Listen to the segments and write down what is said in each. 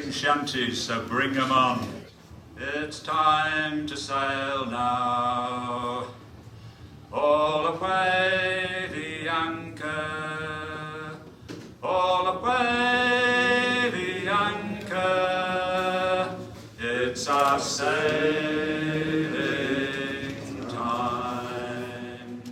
sing shanties, so bring 'em on. It's time to sail now. All away the anchor, all away the anchor. It's our sailing time.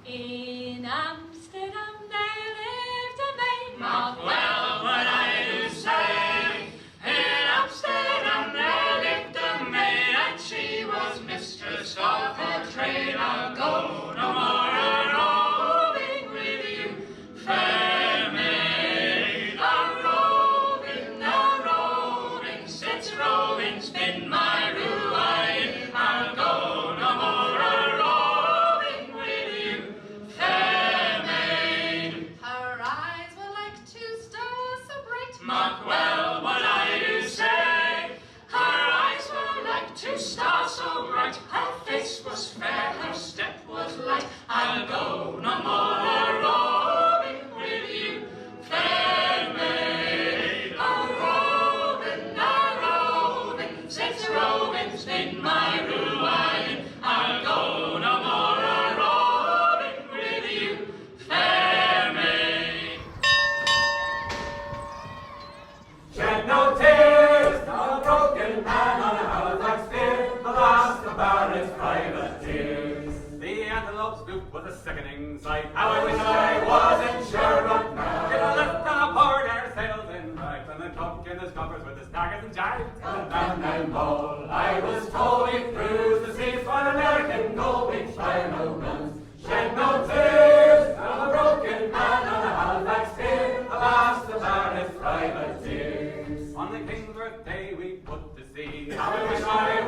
In Amsterdam there lived a maid, mark well what I do say. In Amsterdam there lived a maid, and she was mistress of her trade. I'll go no more a-roving with you, fair maid. A-roving, sits roving, spin my ruin. I'll go no more a-roving with you, fair maid. her eyes were like two stars so bright, Mark well what I do say. Her eyes were like two stars so bright. Her face was fair, her step was light. I'll go no more a-roving with you, fair maid. A-roving, sits roving, spin my ruin. I'll go no more a-roving with you, fair maid. Shed no tears, no broken man on a Halifax pier, the last of Barrett's privateers. The Antelope's loop was a sickening sight. How I wish I was in Sherbrooke now. If I left on a port air sails in right, and then tuck in the scuppers with the staggers and jives. Down and bowl, I was told we cruised the seas for American gold, which fire no guns. Shed no tears, no broken man on a Halifax pier, the last of Barrett's privateers. On the King's birthday we put to sea. How I wish I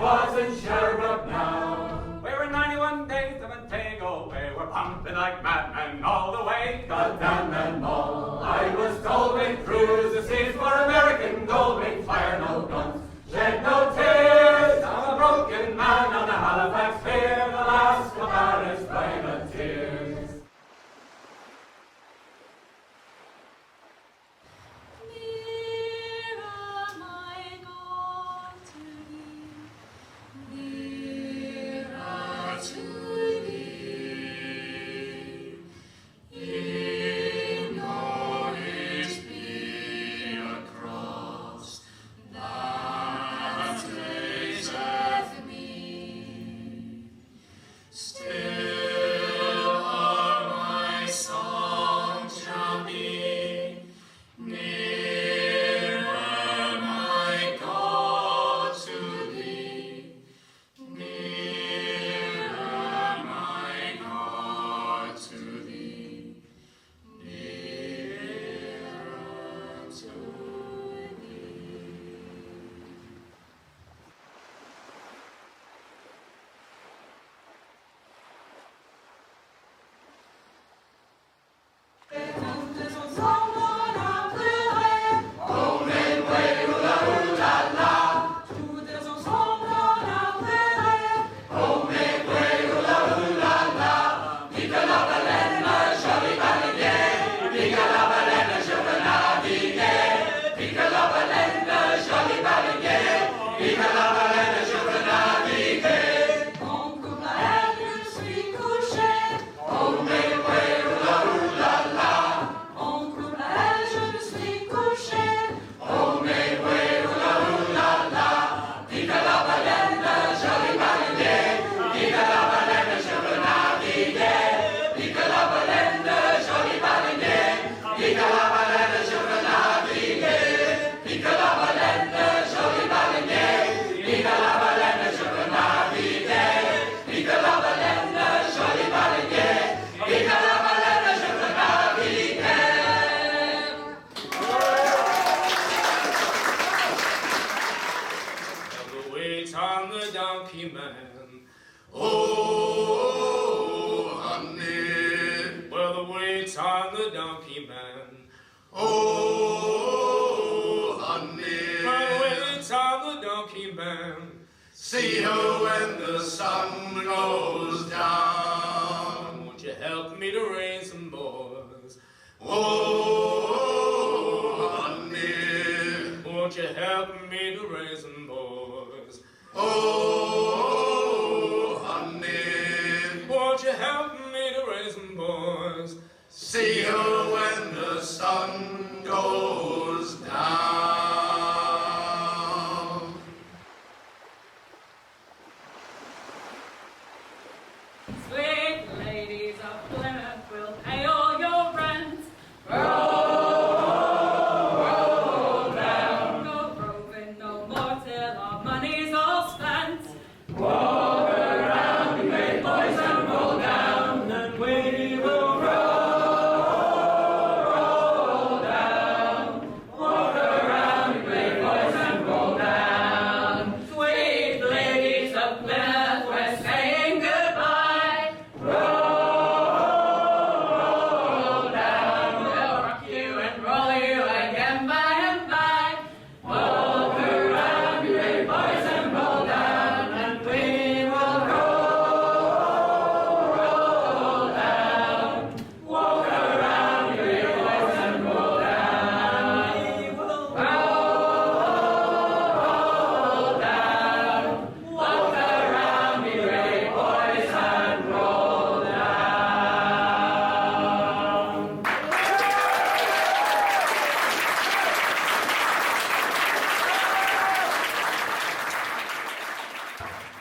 was in Sherbrooke now. We were 91 days to Montego Bay. We're pumping like madmen all the way. God damn them all. I was told we'd cruise the seas for American gold. We'd fire no guns, shed no tears. I'm a broken man on a Halifax pier, the last of Barrett's privateers. nearer my God to thee, nearer to thee. In all it be a cross that raiseth me. Still all my song shall be, nearer my God to thee, nearer my God to thee, nearer to thee. The weight on the donkey man, oh honey. Well, the weight's on the donkey man, oh honey. Well, the weight's on the donkey man. See her when the sun goes down. Won't you help me to raise some boys? Oh won't you help me to raise them, boys? Oh, honey, Won't you help me to raise them, boys? see you when the sun goes down. Sweet ladies of Plymouth will pay all your rent. Roll down. No roving no more till our money's all spent. Walk around, you great boys, and roll down, and we will roll down. Walk around, you great boys, and roll down. Sweet ladies of Plymouth, we're saying goodbye. Roll down, we'll rock you and roll you again by and by. Walk around, you great boys, and roll down, and we will roll down. Walk around, you great boys, and roll down. We will roll down. Walk around, you great boys, and roll down.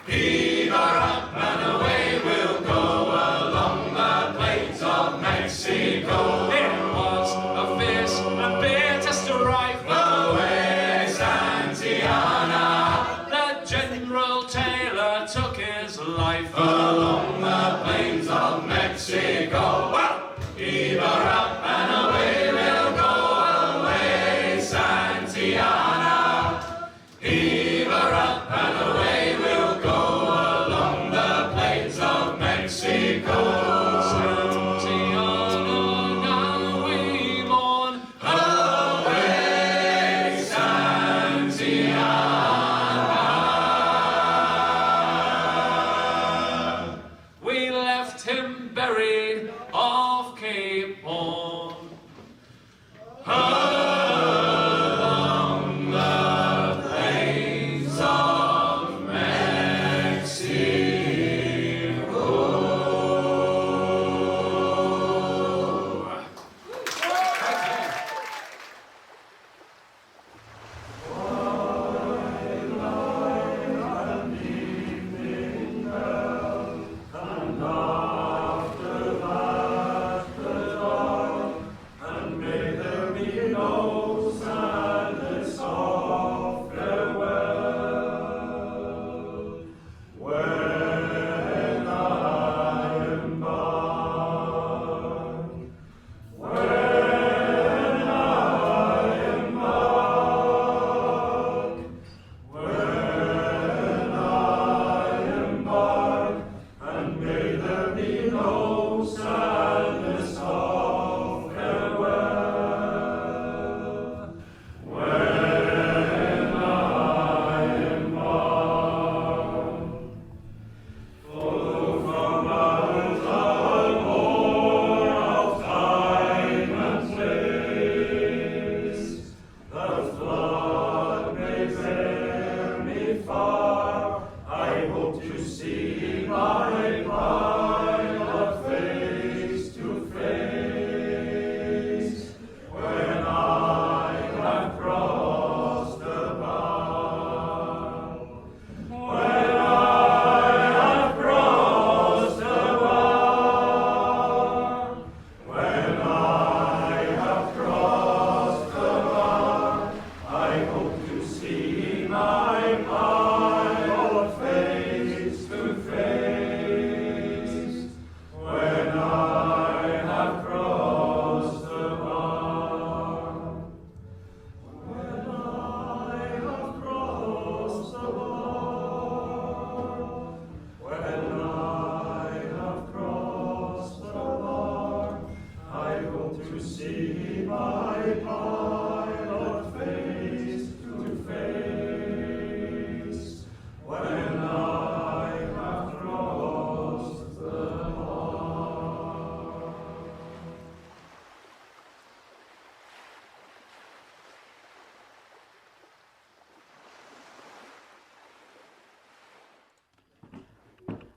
Heave her up and away we'll go along the plains of Mexico. It was a fierce and bitter strife. Away, Santillana, The General Taylor took his life. along the plains of Mexico. Well, heave her up and away we'll go. Away, Santillana, heave her up and away we'll go along the plains of Mexico. Santillana, now we mourn. Away, Santillana. We left him buried off Cape Horn. Along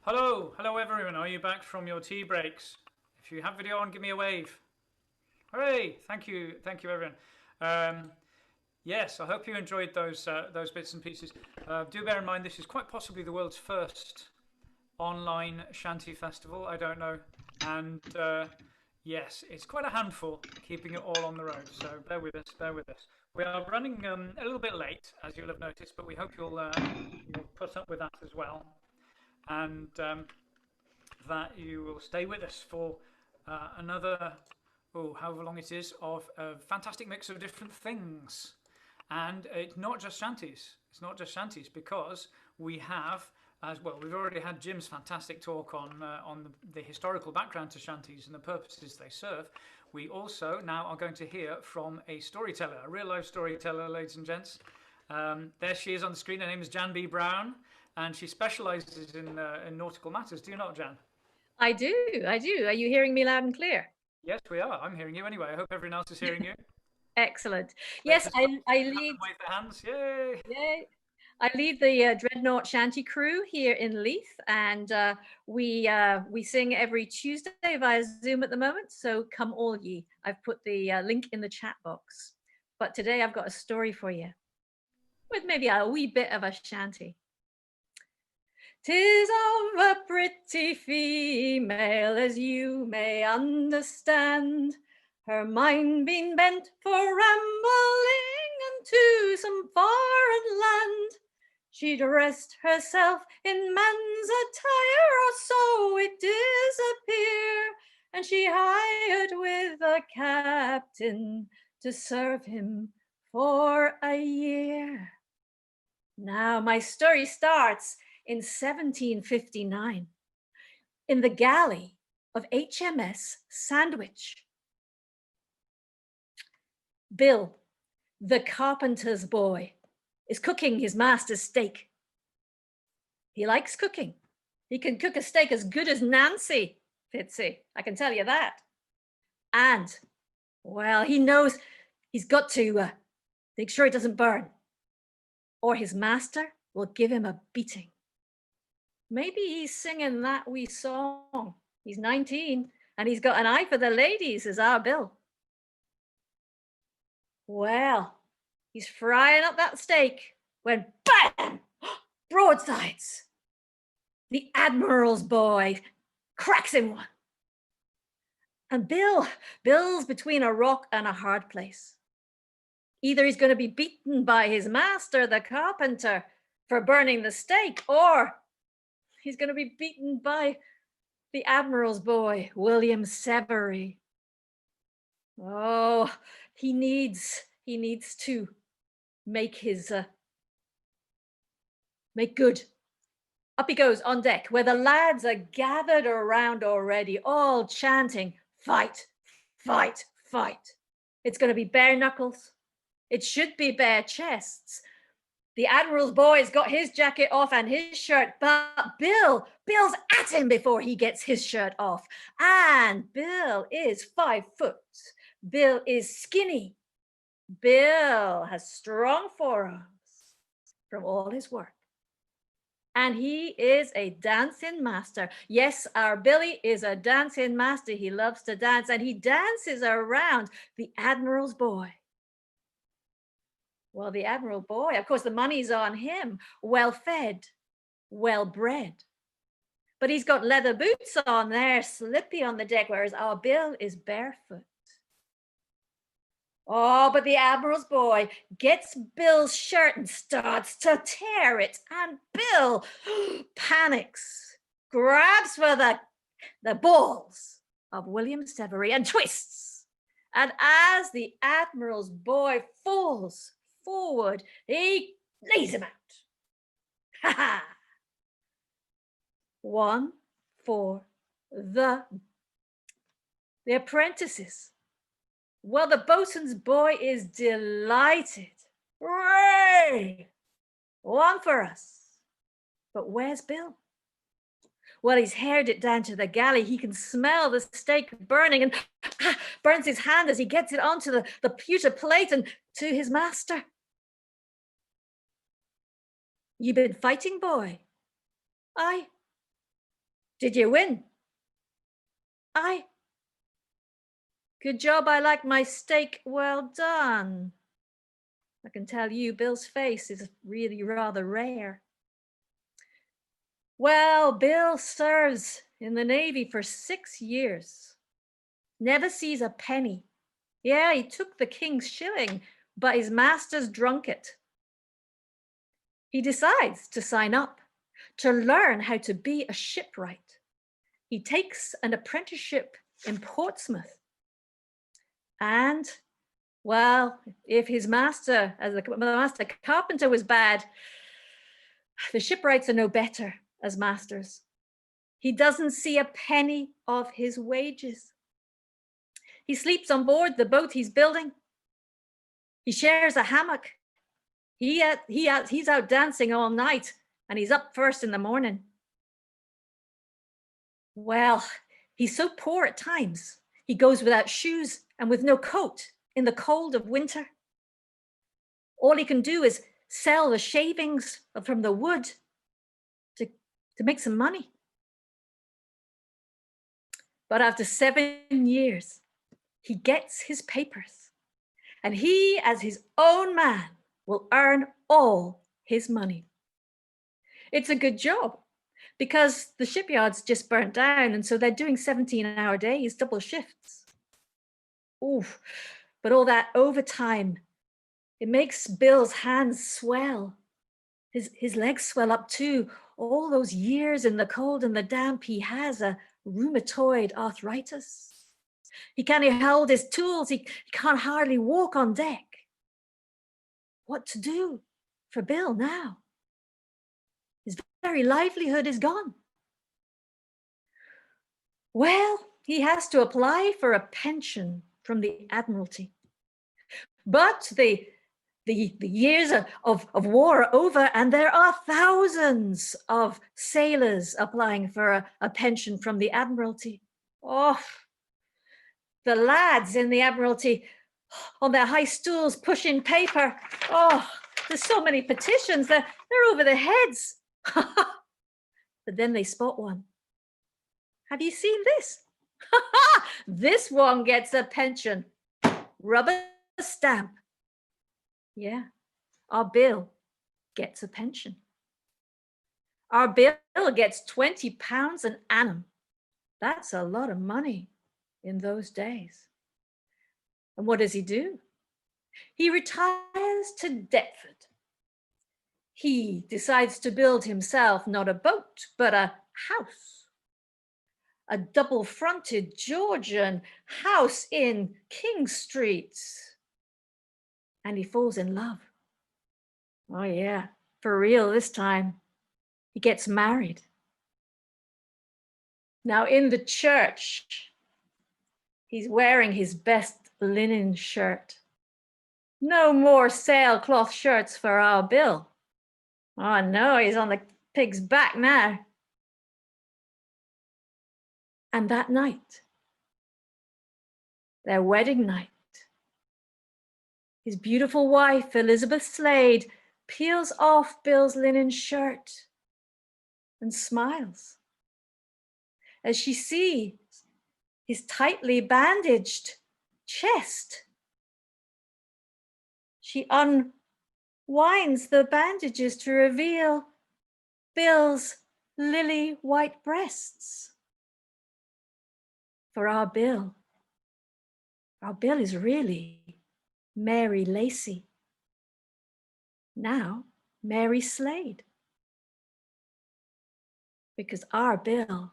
Hello everyone. Are you back from your tea breaks? If you have video on, give me a wave. Hooray! Thank you everyone. Yes, I hope you enjoyed those bits and pieces. Do bear in mind this is quite possibly the world's first online shanty festival. I don't know, and yes, it's quite a handful keeping it all on the road. So bear with us. We are running a little bit late, as you'll have noticed, but we hope you'll put up with that as well, and that you will stay with us for another, however long it is, of a fantastic mix of different things. And it's not just shanties. Because we have, as well, we've already had Jim's fantastic talk on the historical background to shanties and the purposes they serve. We also now are going to hear from a storyteller, a real life storyteller, ladies and gents. There she is on the screen. Her name is Jan B. Brown, and she specialises in nautical matters. Do you not, Jan? I do. Are you hearing me loud and clear? Yes, we are. I'm hearing you anyway. I hope everyone else is hearing you. Excellent. Yes, I lead. Wave their hands. Yay! Yay. I lead the Dreadnought Shanty crew here in Leith, and we sing every Tuesday via Zoom at the moment. So come all ye. I've put the link in the chat box. But today I've got a story for you, with maybe a wee bit of a shanty. 'Tis of a pretty female, as you may understand, her mind being bent for rambling unto some foreign land. She dressed herself in man's attire, or so it disappear, and she hired with a captain to serve him for a year. Now my story starts in 1759 in the galley of HMS Sandwich. Bill, the carpenter's boy, is cooking his master's steak. He likes cooking. He can cook a steak as good as Nancy, Fitzy, I can tell you that. And, well, he knows he's got to make sure it doesn't burn, or his master will give him a beating. Maybe he's singing that wee song. He's 19 and he's got an eye for the ladies, is our Bill. Well, he's frying up that steak when bam! Broadsides. The Admiral's boy cracks him one. And Bill's between a rock and a hard place. Either he's going to be beaten by his master, the carpenter, for burning the steak, or he's going to be beaten by the Admiral's boy, William Severy. Oh, he needs to make good. Up he goes on deck, where the lads are gathered around already, all chanting, "Fight, fight, fight." It's going to be bare knuckles. It should be bare chests. The Admiral's boy's got his jacket off and his shirt, but Bill's at him before he gets his shirt off. And Bill is 5 foot. Bill is skinny. Bill has strong forearms from all his work. And he is a dancing master. Yes, our Billy is a dancing master. He loves to dance, and he dances around the Admiral's boy. Well, the Admiral boy, of course, the money's on him. Well fed, well bred. But he's got leather boots on there, slippy on the deck, whereas our Bill is barefoot. Oh, but the Admiral's boy gets Bill's shirt and starts to tear it. And Bill panics, grabs for the balls of William Severy and twists. And as the Admiral's boy falls forward, he lays him out. Ha ha! One for the apprentices. Well, the boatswain's boy is delighted. Hooray! One for us. But where's Bill? Well, he's haired it down to the galley. He can smell the steak burning and burns his hand as he gets it onto the pewter plate and to his master. You been fighting, boy? Aye. Did you win? Good job, I like my steak well done. I can tell you Bill's face is really rather rare. Well, Bill serves in the Navy for 6 years. Never sees a penny. Yeah, he took the king's shilling, but his master's drunk it. He decides to sign up to learn how to be a shipwright. He takes an apprenticeship in Portsmouth. And, well, if his master, as the master carpenter, was bad, the shipwrights are no better as masters. He doesn't see a penny of his wages. He sleeps on board the boat he's building. He shares a hammock. He's out dancing all night, and he's up first in the morning. Well, he's so poor at times. He goes without shoes and with no coat in the cold of winter. All he can do is sell the shavings from the wood to make some money. But after 7 years, he gets his papers, and he, as his own man, will earn all his money. It's a good job because the shipyard's just burnt down, and so they're doing 17-hour days, double shifts. Oof, but all that overtime, it makes Bill's hands swell. His legs swell up too. All those years in the cold and the damp, he has a rheumatoid arthritis. He can't hold his tools. He can't hardly walk on deck. What to do for Bill now? His very livelihood is gone. Well, he has to apply for a pension from the Admiralty. But the years of war are over, and there are thousands of sailors applying for a pension from the Admiralty. Oh, the lads in the Admiralty on their high stools pushing paper. Oh, there's so many petitions. They're over their heads. But then they spot one. Have you seen this? This one gets a pension. Rubber stamp. Yeah, our Bill gets a pension. Our Bill gets £20 an annum. That's a lot of money in those days. And what does he do? He retires to Deptford. He decides to build himself not a boat, but a house. A double-fronted Georgian house in King Street. And he falls in love. Oh yeah, for real this time. He gets married. Now in the church, he's wearing his best linen shirt. No more sailcloth shirts for our Bill. Oh no, he's on the pig's back now. And that night, their wedding night, his beautiful wife, Elizabeth Slade, peels off Bill's linen shirt and smiles as she sees his tightly bandaged chest. She unwinds the bandages to reveal Bill's lily white breasts. For our Bill is really Mary Lacey. Now, Mary Slade. Because our Bill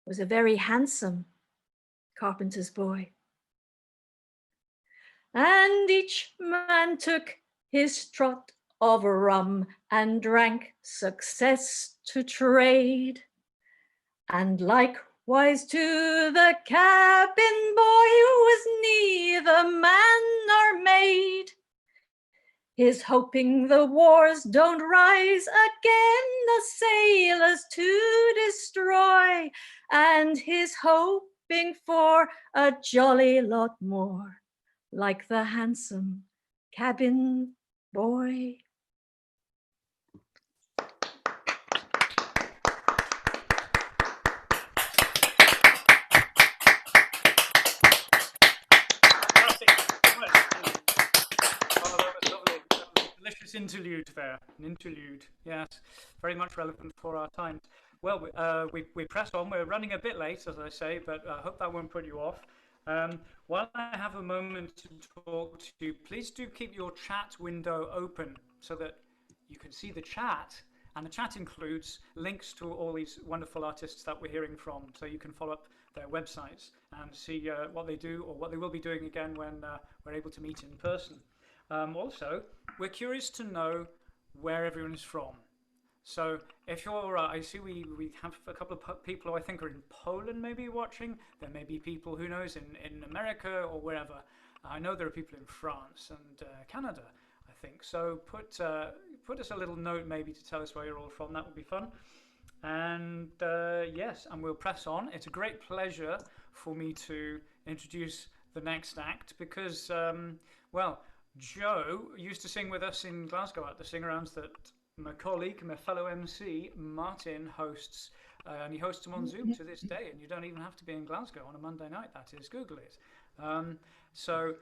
was a very handsome carpenter's boy. And each man took his trot of rum and drank success to trade. And likewise to the cabin boy who was neither man nor maid. Is hoping the wars don't rise again, the sailors to destroy, and his hoping for a jolly lot more, like the handsome cabin boy. Nice interlude there. An interlude, yes, very much relevant for our times. Well, we press on. We're running a bit late, as I say, but I hope that won't put you off. While I have a moment to talk to you, please do keep your chat window open so that you can see the chat. And the chat includes links to all these wonderful artists that we're hearing from, so you can follow up their websites and see what they do or what they will be doing again when we're able to meet in person. Also, we're curious to know where everyone is from. So if you're, I see we have a couple of people who I think are in Poland maybe watching. There may be people, who knows, in America or wherever. I know there are people in France and Canada, I think. So put us a little note maybe to tell us where you're all from. That would be fun. And yes, and we'll press on. It's a great pleasure for me to introduce the next act because, well, Joe used to sing with us in Glasgow at the sing-arounds that my colleague, my fellow MC, Martin, hosts, and he hosts them on Zoom to this day, and you don't even have to be in Glasgow on a Monday night, that is, Google it. So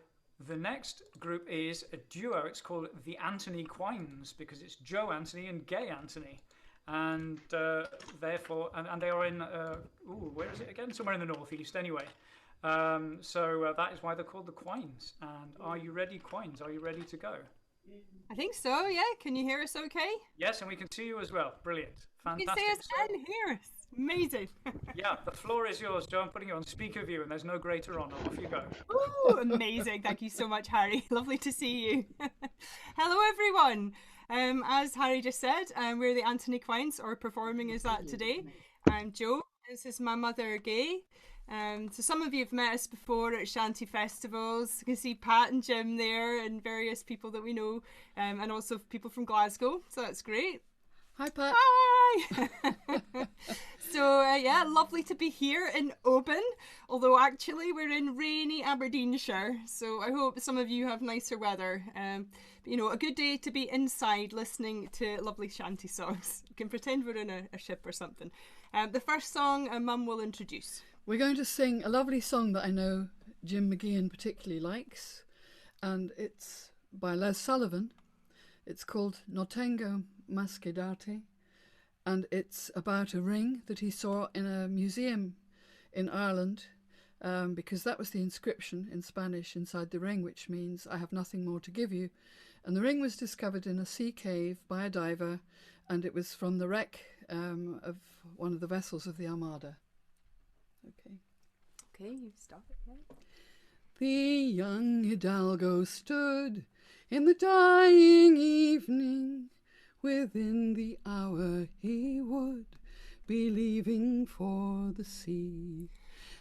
the next group is a duo. It's called the Anthony Quines because it's Joe Anthony and Gay Anthony. And therefore, and they are in, where is it again? Somewhere in the northeast anyway. So that is why they're called the Quines. And are you ready, Quines? Are you ready to go? I think so, yeah. Can you hear us okay? Yes, and we can see you as well. Brilliant. Fantastic. You can see us and hear us. Amazing. Yeah, the floor is yours, Joe. I'm putting you on speaker view and there's no greater honour. Off you go. Ooh, amazing. Thank you so much, Harry. Lovely to see you. Hello, everyone. As Harry just said, we're the Anthony Quines, or performing as that today. I'm Joe. This is my mother, Gay. So some of you have met us before at Shanty Festivals. You can see Pat and Jim there and various people that we know, and also people from Glasgow. So that's great. Hi, Pat. Hi! So, yeah, lovely to be here in Oban, although actually we're in rainy Aberdeenshire. So I hope some of you have nicer weather. You know, a good day to be inside listening to lovely shanty songs. You can pretend we're in a ship or something. The first song Mum will introduce. We're going to sing a lovely song that I know Jim McGeehan particularly likes, and it's by Les Sullivan. It's called No Tengo Mas Que Darte, and it's about a ring that he saw in a museum in Ireland, because that was the inscription in Spanish inside the ring, which means I have nothing more to give you. And the ring was discovered in a sea cave by a diver, and it was from the wreck of one of the vessels of the Armada. Okay, you start it, yeah. The young Hidalgo stood in the dying evening. Within the hour he would be leaving for the sea.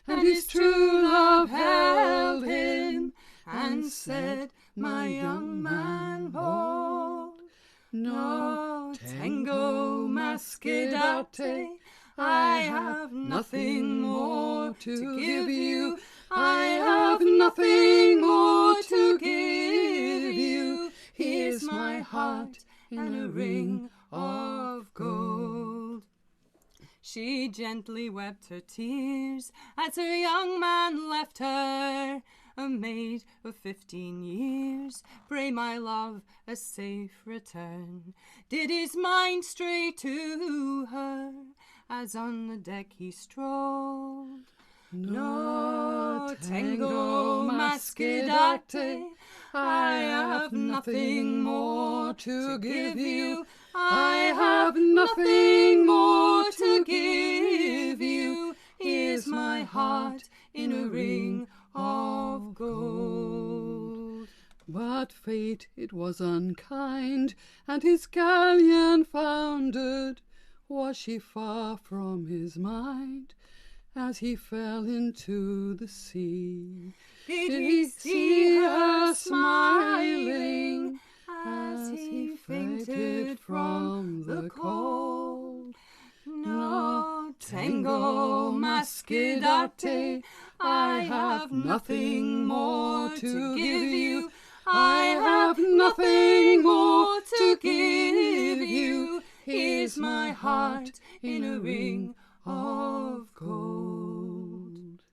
And his true love held him and said, my young man bold, no tengo mas que darte. I have nothing more to give you. I have nothing more to give you. Here's my heart in a ring of gold. She gently wept her tears as her young man left her. A maid of 15 years, pray my love a safe return. Did his mind stray to her as on the deck he strolled? No tengo mas que darte. I have nothing more to give you. I have nothing more to give you. Here's my heart in a ring of gold. But fate it was unkind, and his galleon foundered. Was she far from his mind as he fell into the sea? Did he see her smiling as he fainted from the cold? No tengo mas que darte. I have nothing more to give you. I have nothing more to give you. Here's my heart in a ring of gold.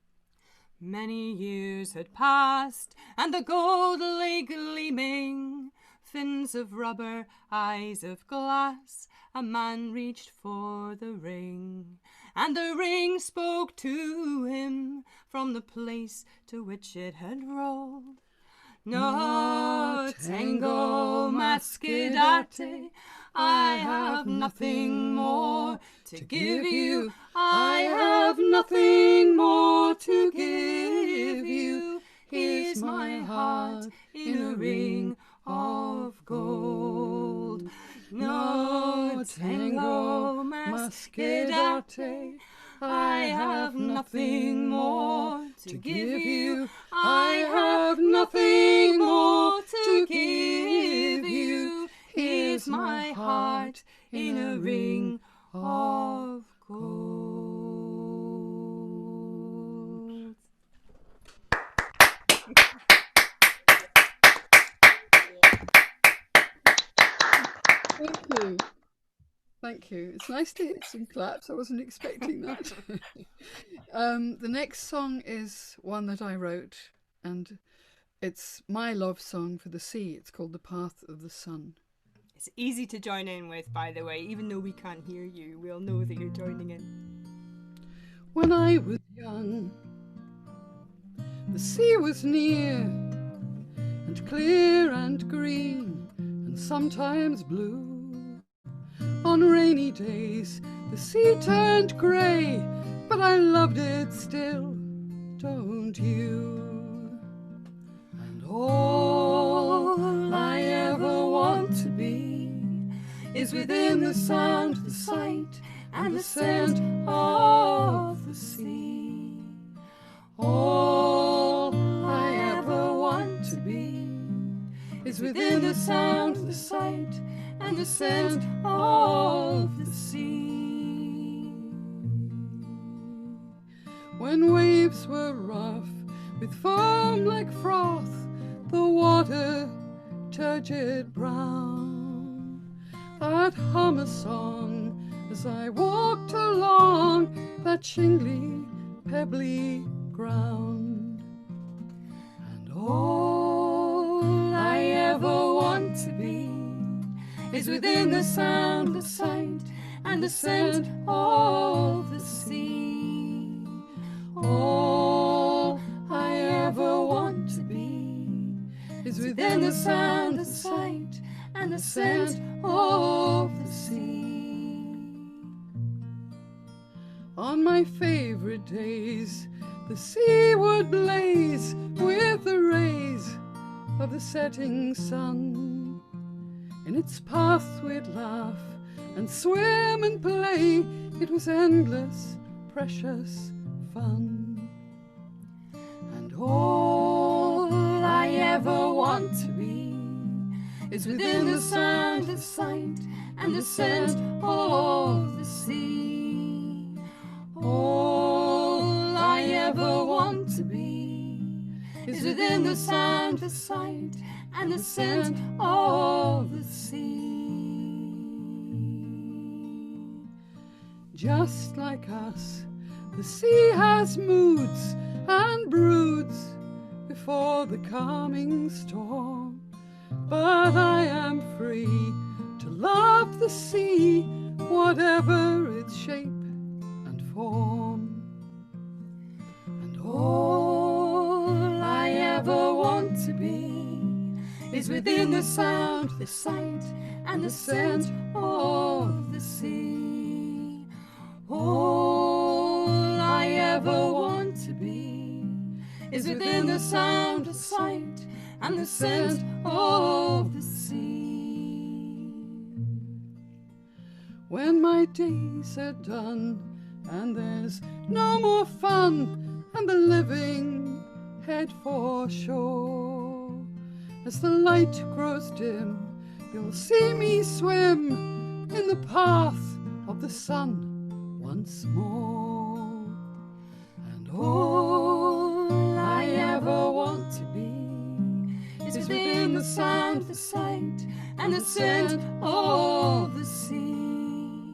Many years had passed, and the gold lay gleaming. fins of rubber, eyes of glass. A man reached for the ring, and the ring spoke to him from the place to which it had rolled. No tengo mas que darte, I have nothing more to give you. I have nothing more to give you. Here's my heart in a ring of gold. No tengo mas que darte, I have nothing more to give you. I have nothing more to give you. Here's my heart in a ring of gold. Thank you. Thank you. It's nice to hit some claps. I wasn't expecting that. The next song is one that I wrote, and it's my love song for the sea. It's called The Path of the Sun. It's easy to join in with, by the way. Even though we can't hear you, we'll know that you're joining in. When I was young, the sea was near, and clear and green, and sometimes blue. On rainy days, the sea turned grey, but I loved it still, don't you? And all I ever want to be is within the sound, the sight, and the scent of the sea. All I ever want to be is within the sound, the sight, and the scent of the sea. When waves were rough, with foam like froth, the water turgid brown, I'd hum a song as I walked along that shingly, pebbly ground. And all I ever want to be is within the sound, the sight, and the scent of the sea. All I ever want to be is within the sound, the sight, and the scent of the sea. On my favorite days, the sea would blaze with the rays of the setting sun. In its path we'd laugh and swim and play. It was endless, precious fun. And all I ever want to be is within the sound, the sight, and the scent of the sea. All I ever want to be is within the sound, the sight, and the scent of the sea. Just like us, the sea has moods and broods before the coming storm. But I am free to love the sea, whatever its shape and form. And all I ever want to be is within the sound, the sight, and the scent of the sea. All I ever want to be is within the sound, the sight, and the scent of the sea. When my days are done and there's no more fun and the living head for shore, as the light grows dim, you'll see me swim in the path of the sun once more. And all I ever want to be is within the sound, the sight, and the scent of the sea.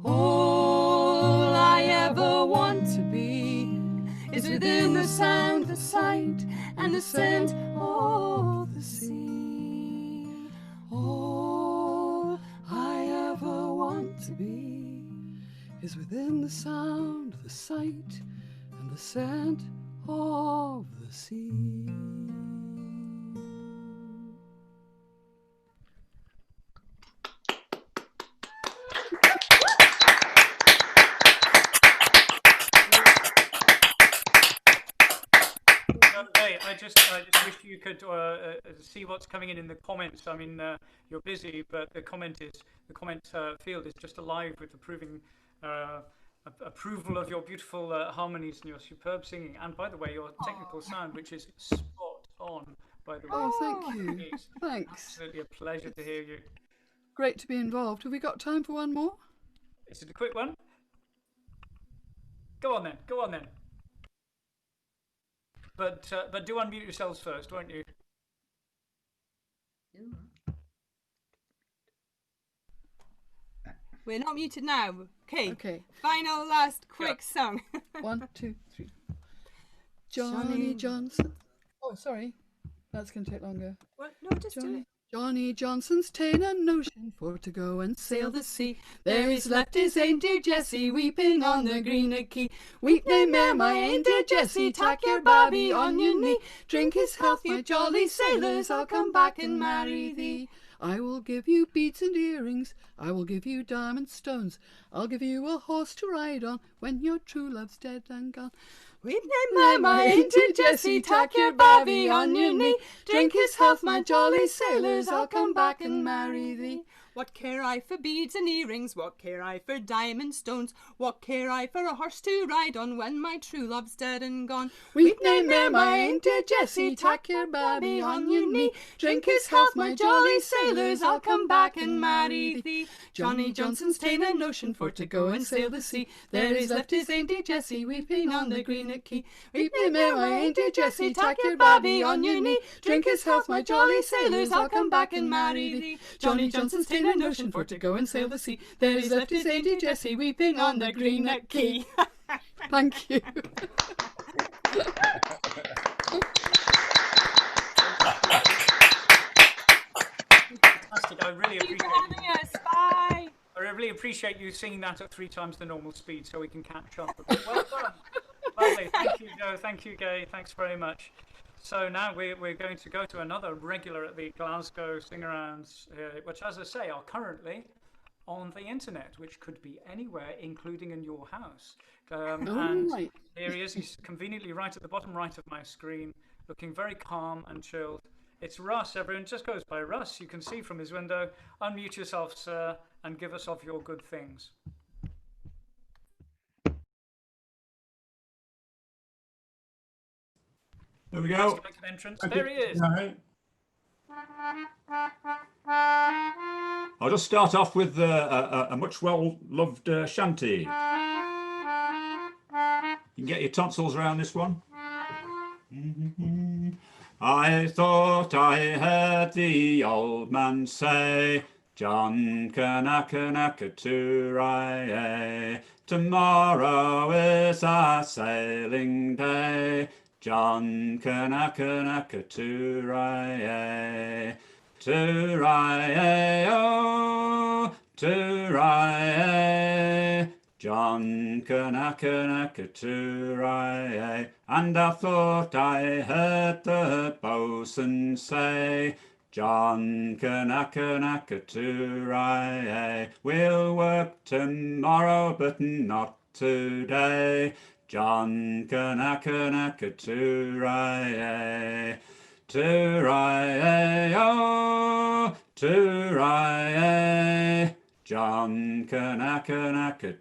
All I ever want to be is within the sound, the sight, and the scent of the sea. is within the sound, the sight, and the scent of the sea. Hey, I just wish you could see what's coming in the comments. I mean, you're busy, but the comment field is just alive with approval of your beautiful harmonies and your superb singing. And by the way, your technical sound, which is spot on. By the way, Oh, thank you. It's Thanks. absolutely a pleasure to hear you. Great to be involved. Have we got time for one more? Is it a quick one? Go on then. Go on then. But do unmute yourselves first, won't you? We're not muted now. Okay. Okay. Final, last, quick song. 1, 2, 3. Johnny Johnson. Oh, sorry. That's going to take longer. What? No, just do it. Johnny Johnson's ta'en a notion for to go and sail the sea. There he's left his dear Jessie weeping on the green quay. Weep nae mair, my dear Jessie, tack your babby on your knee. Drink his health, my jolly sailors, I'll come back and marry thee. I will give you beads and earrings, I will give you diamond stones, I'll give you a horse to ride on when your true love's dead and gone. Weep nae my dear Jessie, tack your babby on your knee. Drink his health, my jolly sailors, I'll come back and marry thee. What care I for beads and earrings? What care I for diamond stones? What care I for a horse to ride on when my true love's dead and gone? Weep nae mair, my dear Jessie, tack your babby on your knee. Drink his health, my jolly sailors, I'll come back and marry thee. Johnny Johnson's ta'en a notion for to go and sail the sea. There he's left his dear Jessie weeping on the green quay. Weep nae mair, my dear Jessie, tack your babby on your knee. Drink his health, my jolly sailors, I'll come back and marry thee. Johnny Johnson's ta'en a notion for to go and sail the sea. There he's left his dear Jessie weeping on the green quay. Thank you. Fantastic. I really Thank you appreciate for having us. Bye. I really appreciate you singing that at 3 times the normal speed so we can catch up. Well done. Lovely. Thank you, Joe. Thank you, Gay. Thanks very much. So now we're going to go to another regular at the Glasgow Sing-Arounds, which, as I say, are currently on the internet, which could be anywhere, including in your house. And right. here he is. He's conveniently right at the bottom right of my screen, looking very calm and chilled. It's Russ. Everyone just goes by Russ. You can see from his window. Unmute yourself, sir, and give us of your good things. There we go. Make an entrance. There he is. All right. I'll just start off with a much well-loved shanty. You can get your tonsils around this one. I thought I heard the old man say, John Kanaka tomorrow is our sailing day. John Kanaka oh, John Kanaka and I thought I heard the boatswain say, John Kanaka we'll work tomorrow but not today. John Kanaka oh, John Kanaka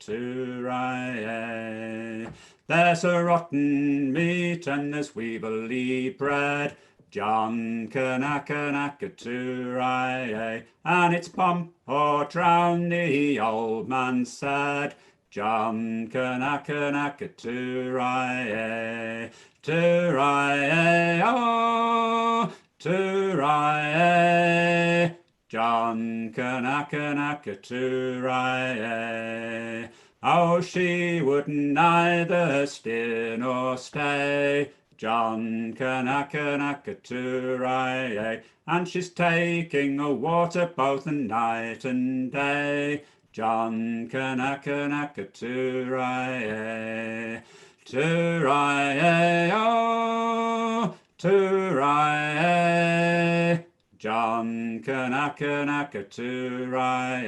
There's a rotten meat and there's weevilly bread, John Kanaka and it's pump or drown, the old man said. John Kanaka oh, John Kanaka oh, she would neither steer nor stay, John Kanaka and she's taking a water both night and day. John Kanaka Turae, Turae, oh, Turae. John Kanaka Turae.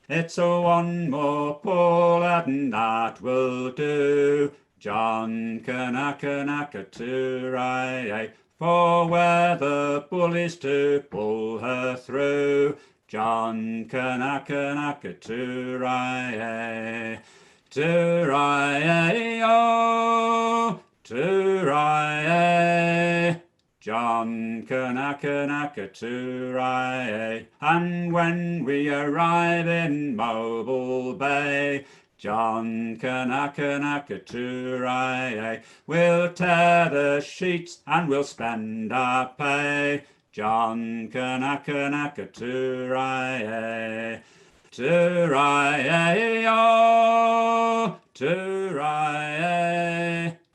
It's a one more pull and that will do. John Kanaka Turae. For where the bull is to pull her through. John Kanaka Turae, Turae, oh, Turae. John Kanaka Turae. And when we arrive in Mobile Bay, John Kanaka Turae, we'll tear the sheets and we'll spend our pay. John Kanaka Turae, Turae, oh, Turae.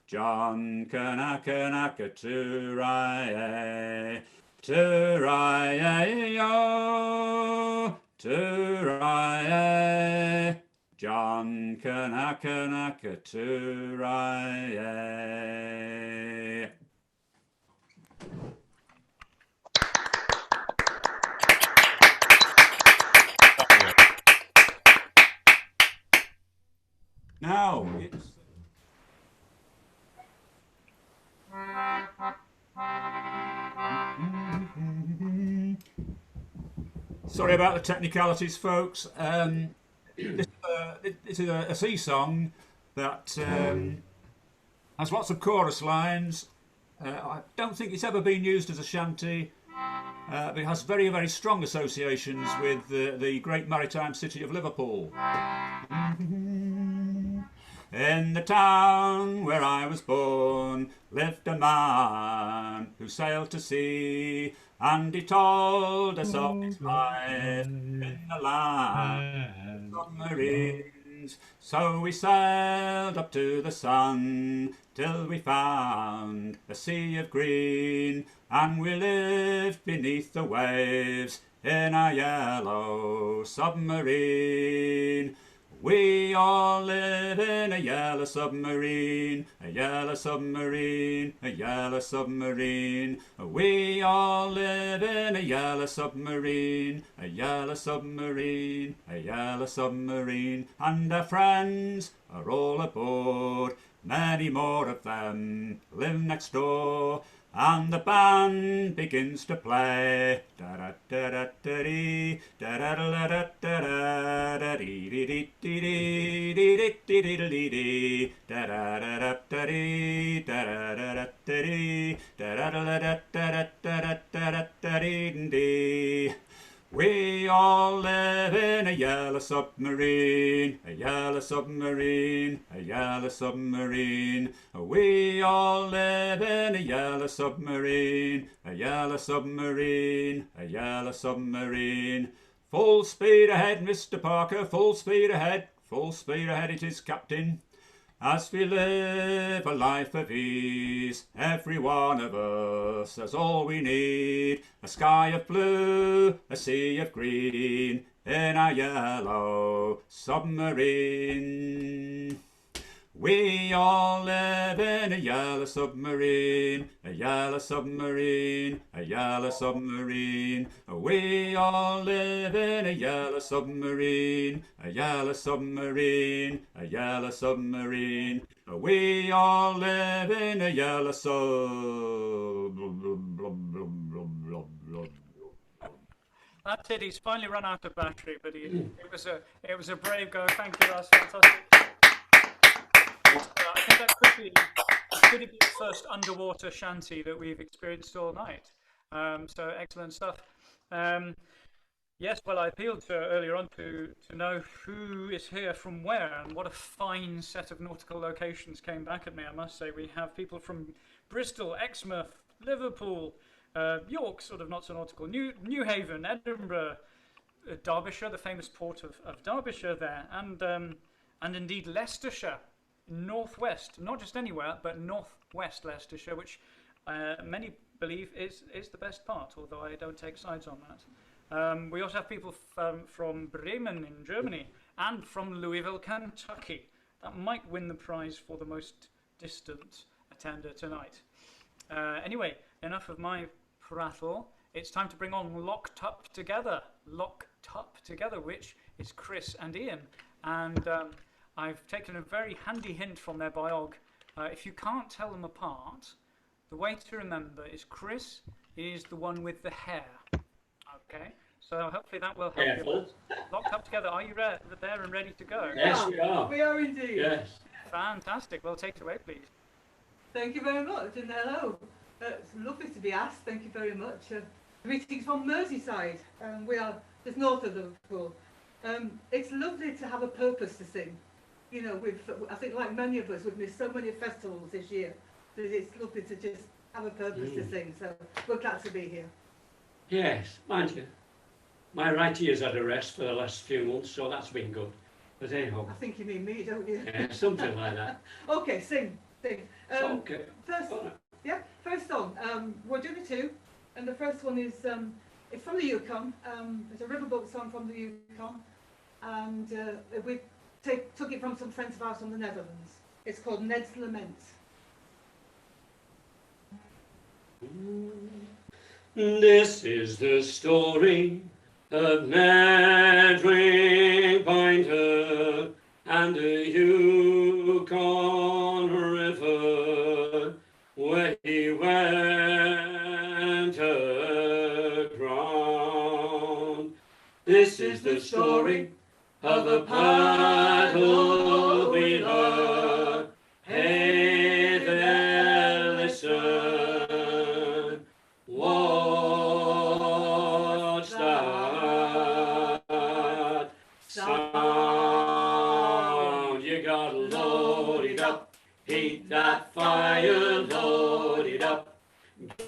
John Kanaka Turae, Turae, oh, Turae. John Kanaka Turae. Now it's sorry about the technicalities, folks. This is a sea song that has lots of chorus lines. I don't think it's ever been used as a shanty. But it has very, very strong associations with the great maritime city of Liverpool. In the town where I was born lived a man who sailed to sea, and he told us of his life in the land of submarines. So we sailed up to the sun till we found a sea of green, and we lived beneath the waves in a yellow submarine. We all live in a yellow submarine, a yellow submarine, a yellow submarine. We all live in a yellow submarine, a yellow submarine, a yellow submarine. And our friends are all aboard, many more of them live next door. And the band begins to play. Da da da da da dee, da da da da da da dee dee dee dee dee dee dee dee dee dee, da da da da da dee, da da da da da dee, da da da da da da da da da da dee dee. We all live in a yellow submarine, a yellow submarine, a yellow submarine. We all live in a yellow submarine, a yellow submarine, a yellow submarine. Full speed ahead, Mr. Parker, full speed ahead it is, Captain. As we live a life of ease, every one of us has all we need. A sky of blue, a sea of green, in a yellow submarine. We all live in a yellow submarine, a yellow submarine, a yellow submarine. We all live in a yellow submarine, a yellow submarine, a yellow submarine. We all live in a yellow That's it. He's finally run out of battery, but it was a brave go. Thank you, Russ. Fantastic. I think that could be the first underwater shanty that we've experienced all night. So excellent stuff. Yes, well, I appealed earlier on to know who is here from where, and what a fine set of nautical locations came back at me, I must say. We have people from Bristol, Exmouth, Liverpool, York, sort of not so nautical, New Haven, Edinburgh, Derbyshire, the famous port of Derbyshire there, and indeed Leicestershire, northwest, not just anywhere, but northwest Leicestershire, which many believe is the best part, although I don't take sides on that. We also have people from Bremen in Germany and from Louisville, Kentucky. That might win the prize for the most distant attender tonight. Anyway, enough of my prattle. It's time to bring on Locked Up Together. Locked Up Together, which is Chris and Ian. And I've taken a very handy hint from their biog. If you can't tell them apart, the way to remember is Chris is the one with the hair. Okay, so hopefully that will help you. Locked Up Together, are you there and ready to go? Yes, we are. We are indeed. Yes. Fantastic. Well, take it away, please. Thank you very much, and hello. It's lovely to be asked. Thank you very much. Greetings from Merseyside. We are just north of Liverpool. It's lovely to have a purpose to sing. You know, I think like many of us, we've missed so many festivals this year that it's lovely to just have a purpose to sing. So we're glad to be here. Yes, mind you, my right ear's had a rest for the last few months, so that's been good. But anyhow. I think you mean me, don't you? Yeah, something like that. Okay, sing. Okay. First song. We're doing two, and the first one is it's from the Yukon. It's a riverboat song from the Yukon, and we took it from some friends of ours from the Netherlands. It's called Ned's Lament. This is the story of Ned Ringbinder and the Yukon River, where he went aground. This is the story of a paddle wheeler. Hey there, listen. What's that sound? You gotta load it up, heat that fire, load it up,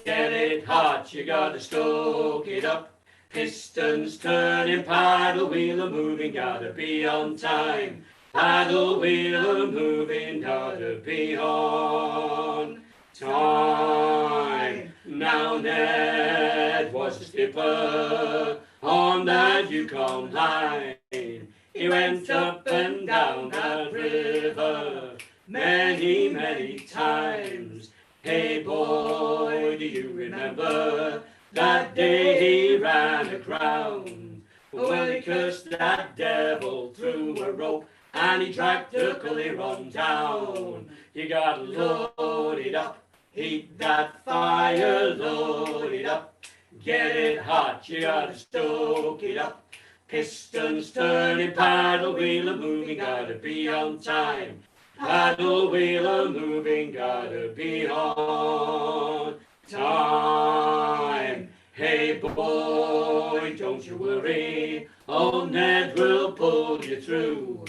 get it hot, you gotta stoke it up. Pistons turning, paddle wheeler moving, gotta be on time. Paddle wheeler moving, gotta be on time. Now Ned was the skipper on that Yukon line. He went up and down that river many, many times. Hey boy, do you remember that day he ran aground? Well, he cursed that devil through a rope and he dragged the cully on down. You gotta load it up, heat that fire, load it up, get it hot, you gotta stoke it up. Pistons turning, paddle wheeler moving, gotta be on time. Paddle wheeler moving, gotta be on time. Hey boy, don't you worry, old Ned will pull you through.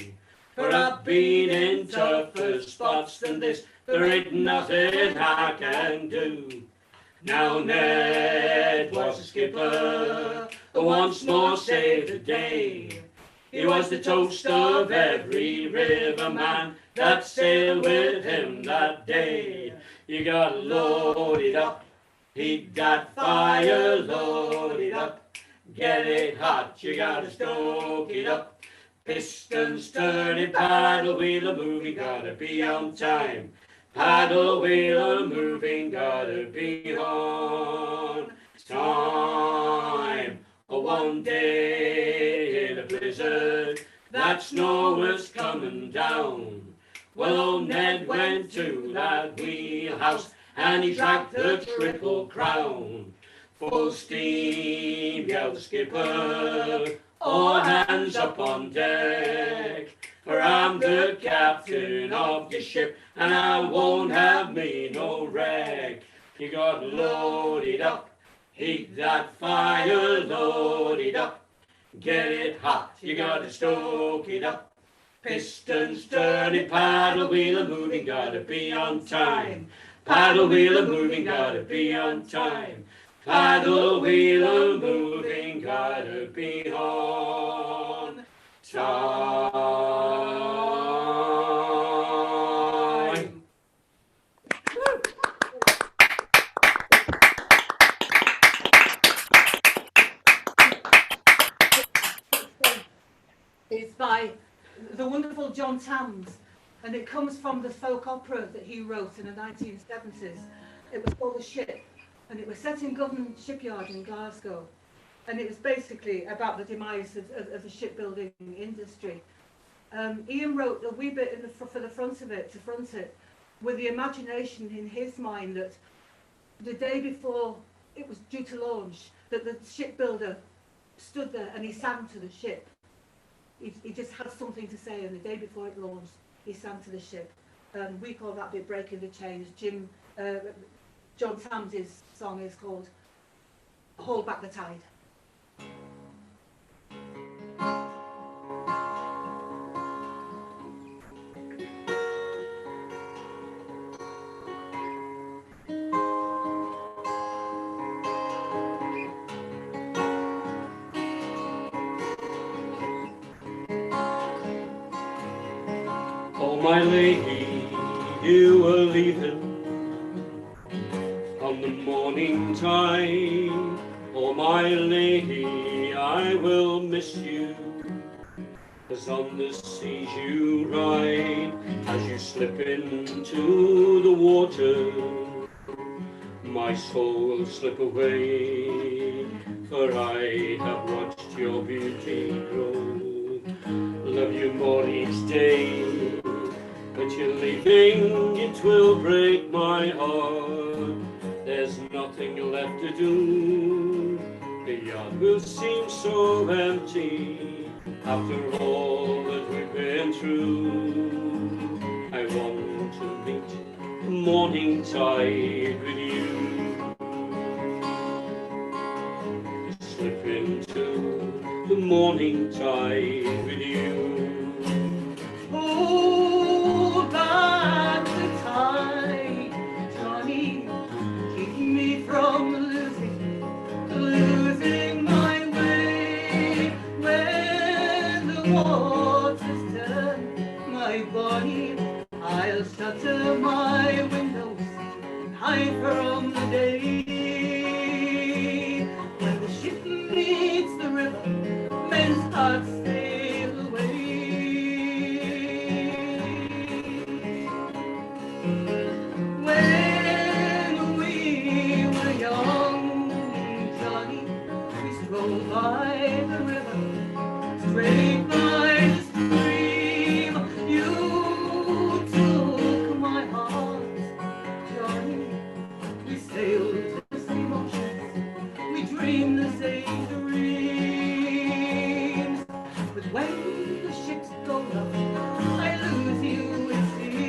For I've been in tougher spots than this, there ain't nothing I can do. Now Ned was a skipper, once more saved the day. He was the toast of every riverman that sailed with him that day. You gotta load it up, heat that fire, load it up, get it hot, you gotta stoke it up. Pistons turning, paddle wheeler moving, gotta be on time. Paddle wheeler moving, gotta be on time. Oh, one day in a blizzard, that snow was coming down. Well, old Ned went to that wheelhouse and he dragged the Triple Crown. Full steam, yelled the skipper, all hands up on deck. For I'm the captain of the ship and I won't have me no wreck. You gotta load it up, heat that fire, load it up, get it hot, you gotta stoke it up. Pistons turning, paddle wheeler moving, gotta be on time. Paddle wheeler moving, gotta be on time. Paddle wheeler moving, gotta be on time. is by the wonderful John Tams, and it comes from the folk opera that he wrote in the 1970s. It was called The Ship, and it was set in Government Shipyard in Glasgow. And it was basically about the demise of the shipbuilding industry. Ian wrote a wee bit for the front of it, to front it, with the imagination in his mind that the day before it was due to launch, that the shipbuilder stood there and he sang to the ship. He just had something to say, and the day before it launched, he sang to the ship. We call that bit Breaking the Chains. John Tams' song is called Hold Back the Tide. Oh, my lady, you were leaving on the morning tide. Oh, my lady, I will miss you, as on the seas you ride, as you slip into the water. My soul will slip away, for I have watched your beauty grow. Love you more each day, but you're leaving, it will break my heart. There's nothing left to do, the yard will seem so empty, after all that we've been through. I want to meet the morning tide with you, slip into the morning tide with you. Hold back the tide, Johnny, keep me from losing my way. When the waters turn my body, I'll shutter my windows and hide from the day. When the ship meets the river, men's hearts sail away. When we were young, Johnny, we strolled by the river, straight by the stream. You took my heart, Johnny, we sailed the same oceans, we dreamed the same dreams. But when the ships go up, I lose you, it seems.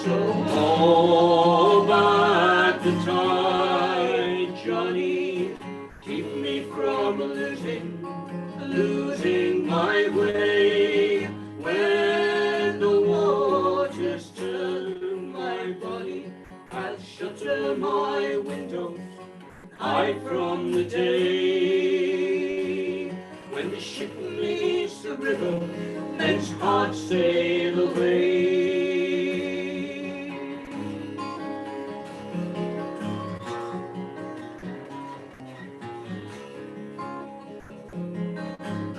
So Hold back the tide, Johnny, keep me from losing my way. When the waters turn my body, I'll shutter my windows, hide from the day. When the ship meets the river, men's hearts sail away.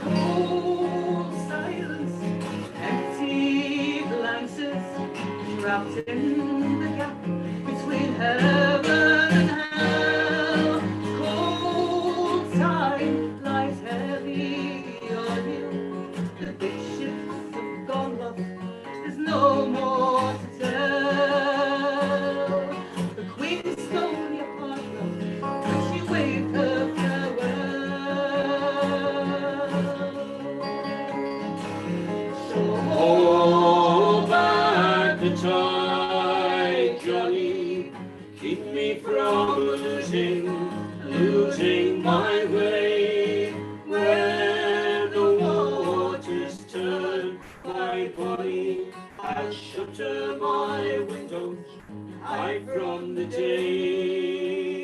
cold silence, empty glances, trapped in the gap between heaven and hell. Cold time lies heavy on you. The big ships have gone, love. There's no more to tell. The Queen stole your heart, love, when she waved her farewell. So Hold back the tide, Johnny, keep me from losing my way. When the waters turn my body, I'll shutter my windows, hide from the day.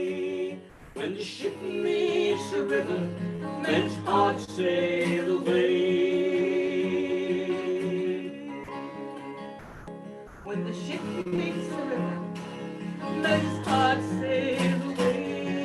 When the ship meets the river, men's hearts sail away. when the ship meets the river, men's hearts sail away.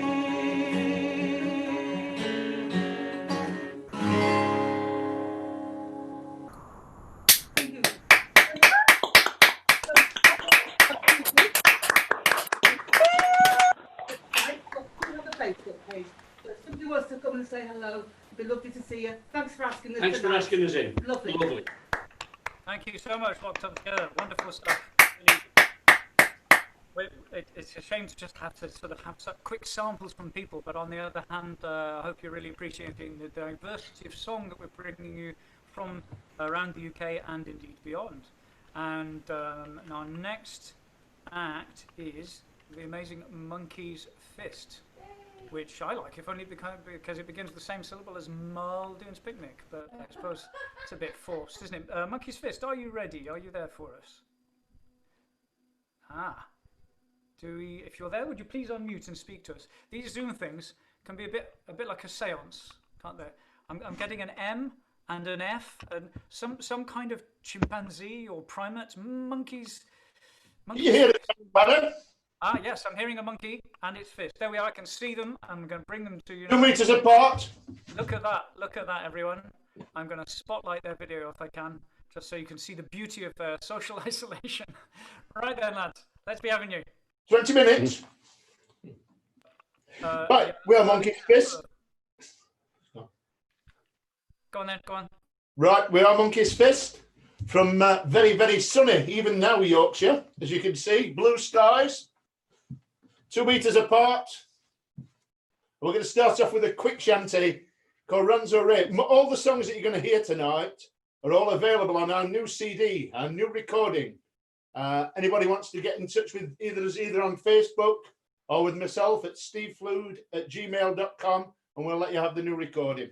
Facebook page. So if somebody wants to come and say hello, it'd be lovely to see you. Thanks for asking us. Thanks for asking us in. Lovely. Lovely. Thank you so much, locked up together. Wonderful stuff. It's a shame to just have to sort of have such quick samples from people, but on the other hand, I hope you're really appreciating the diversity of song that we're bringing you from around the UK and indeed beyond. And our next act is the amazing Monkey's Fist, which I like, if only because it begins with the same syllable as Muldoon's Picnic, but I suppose it's a bit forced, isn't it? Monkey's Fist, are you ready? Are you there for us? Ah. If you're there, would you please unmute and speak to us? These Zoom things can be a bit like a seance, can't they? I'm getting an M and an F and some kind of chimpanzee or primate, monkeys. You hear it, madam? Ah, yes, I'm hearing a monkey and its fist. There we are. I can see them. I'm going to bring them to you. 2 meters apart. Look at that. Look at that, everyone. I'm going to spotlight their video if I can, just so you can see the beauty of their social isolation. Right then, lads. Let's be having you. 20 minutes. Right, yeah. We are Monkey's Fist. Go on then, go on. Right, we are Monkey's Fist from very, very sunny, even now Yorkshire, as you can see. Blue skies, 2 meters apart. We're going to start off with a quick shanty called Ranzo Ray. All the songs that you're going to hear tonight are all available on our new CD, our new recording. Anybody wants to get in touch with either on Facebook or with myself at steveflude@gmail.com, and we'll let you have the new recording.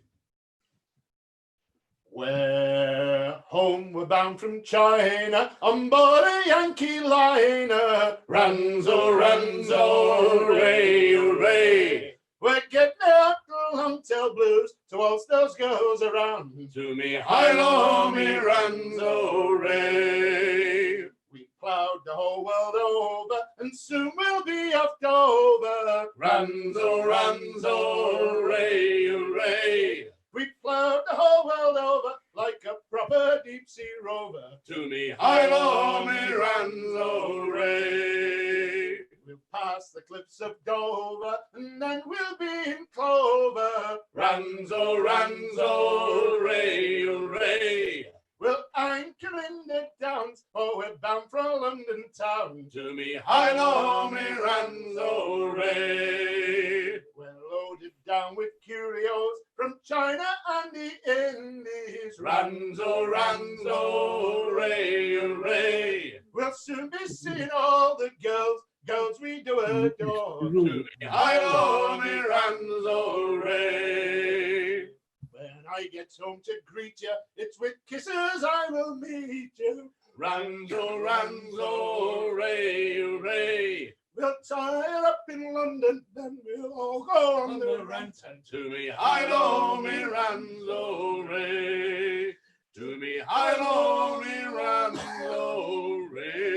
We're home, we're bound from China on board a Yankee liner. Ranzo, Ranzo, ray, ray. We're getting out the long-tail blues to waltz those girls around. To me, hi-lo, me Ranzo, ray. We plowed the whole world over, and soon we'll be off Dover. Ranzo, Ranzo, ray, ray. We plowed the whole world over like a proper deep-sea rover. To me, hi-lo, me Ranzo, ray. We'll pass the cliffs of Dover, and then we'll be in clover. Ranzo, Ranzo, ray, ray. We'll anchor in the Downs, for we're bound for London town. To me, hi-lo, me Ranzo, ray. We're loaded down with curios from China and the Indies. Ranzo, Ranzo, ray, ray. We'll soon be seeing all the girls we do adore. To me, hi-lo, me Ranzo, ray. When I get home to greet you, it's with kisses I will meet you. Ranzo, Ranzo, ray, ray. We'll tie up in London, then we'll all go on the rant. And to me, hi-lo, me Ranzo, ray. To me, hi-lo, me Ranzo, ray.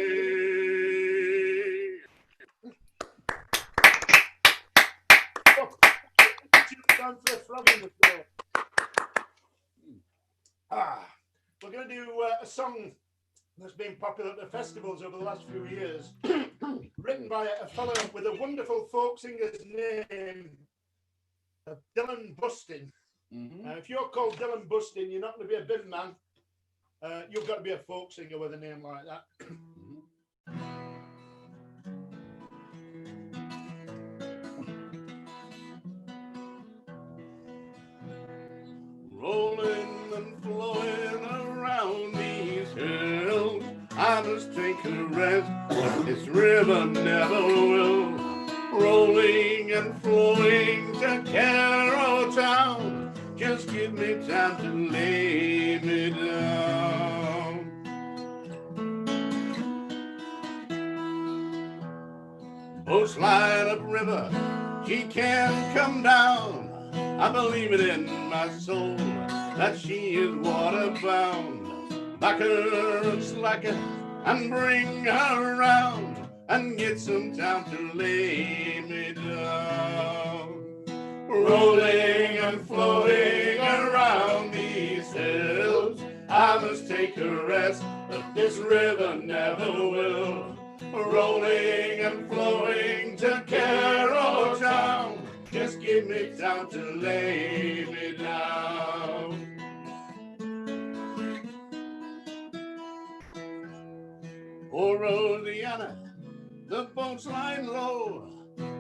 Time for a frog in the throat. We're going to do a song that's been popular at the festivals over the last few years, written by a fellow with a wonderful folk singer's name, Dylan Bustin. If you're called Dylan Bustin, you're not going to be a bin man. You've got to be a folk singer with a name like that. Rolling and flowing around these hills, I must take a rest. This river never will. Rolling and flowing to Carroll Town, just give me time to lay me down. Boats line up river, she can't come down. I believe it in my soul that she is waterbound. Back her and slack her and bring her around and get some time to lay me down. Rolling and flowing around these hills, I must take a rest, but this river never will. Rolling and flowing to Carroll Town, just give me time to lay me down. Oh, Rosianna, the boat's lying low,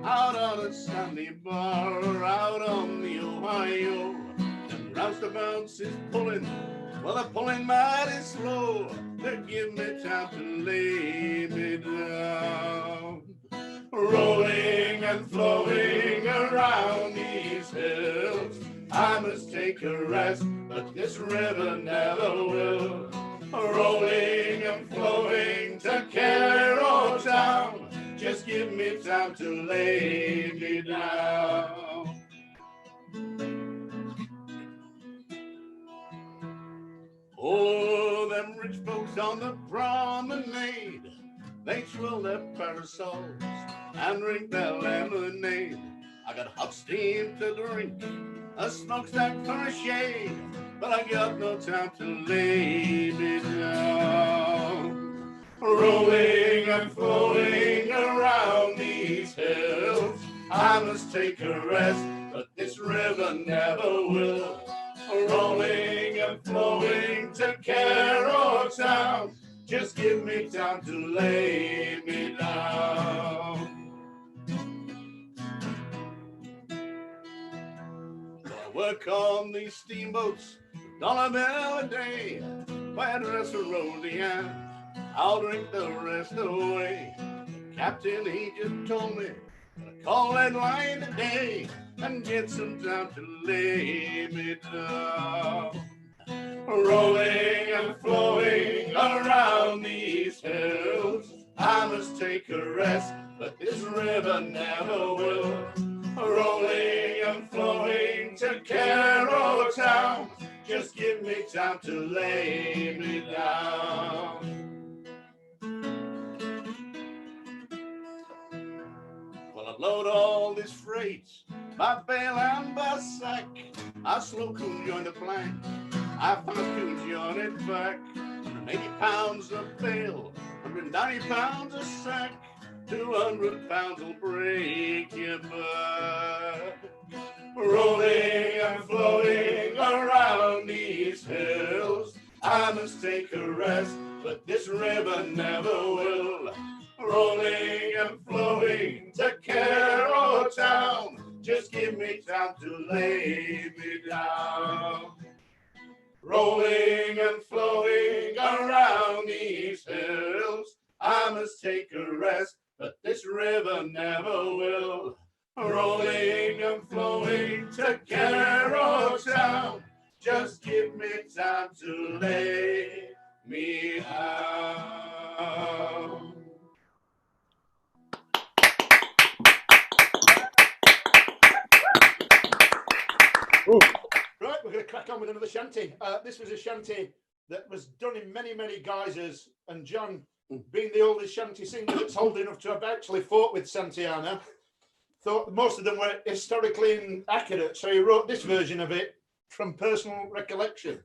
out on a sandy bar, out on the Ohio. And roustabouts is pulling, well, they're pulling mighty slow. They give me time to lay me down. Rolling and flowing around these hills, I must take a rest, but this river never will. Rolling and flowing to Clare town, just give me time to lay me down. Oh, them rich folks on the promenade, they twirl their parasols and drink their lemonade. I got hot steam to drink, a smokestack for a shade, but I got no time to lay me down. Rolling and flowing around these hills, I must take a rest, but this river never will. Rolling and flowing to Clare town, just give me time to lay me down. I work on these steamboats, $1 a day. My address for Rosianne, I'll drink the rest away. The captain, he just told me to call that line today and get some time to lay me down. Rolling and flowing around these hills, I must take a rest, but this river never will. Rolling and flowing to Clare town, just give me time to lay me down. Well, I load all this freight by bale and by sack. I slow cool join the plank, I fast cool join it back. 180 pounds of bale, 190 pounds a sack, 200 pounds will break your back. Rolling and flowing around these hills, I must take a rest, but this river never will. Rolling and flowing to Clare town, just give me time to lay me down. Rolling and flowing around these hills, I must take a rest, but this river never will. Rolling and flowing to Clare town, just give me time to lay me down. Ooh. Right, we're going to crack on with another shanty. This was a shanty that was done in many, many guises, and John, being the oldest shanty singer that's old enough to have actually fought with Santillana, thought most of them were historically inaccurate, so he wrote this version of it from personal recollection.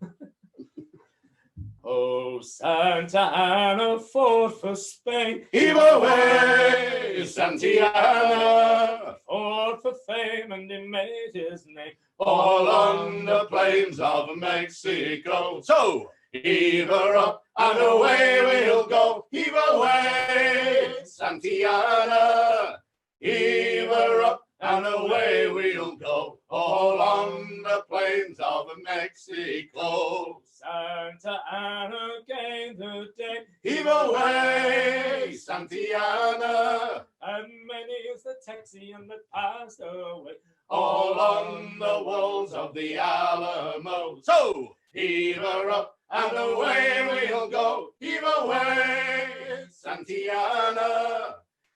Oh, Santa Anna fought for Spain. Heave away, Santillana, fought for fame, and he made his name all on the plains of Mexico. So, heave her up and away we'll go. Heave away, Santillana, heave her up and away we'll go, all on the plains of Mexico. Santa Anna gained the day. Heave away, Santillana, and many is the Texian that passed away, all on the walls of the Alamo. So, heave her up and away we'll go. Heave away, Santillana,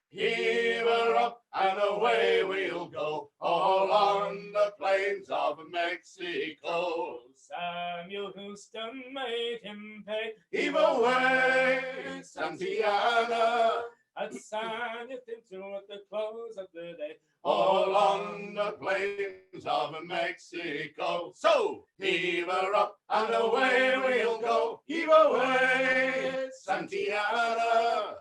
heave her up and away we'll go, all on the plains of Mexico. Samuel Houston made him pay. Heave away, Santillana, and sang it into at the close of the day, all on the plains of Mexico. So, heave her up and away we'll go. Heave away, Santillana,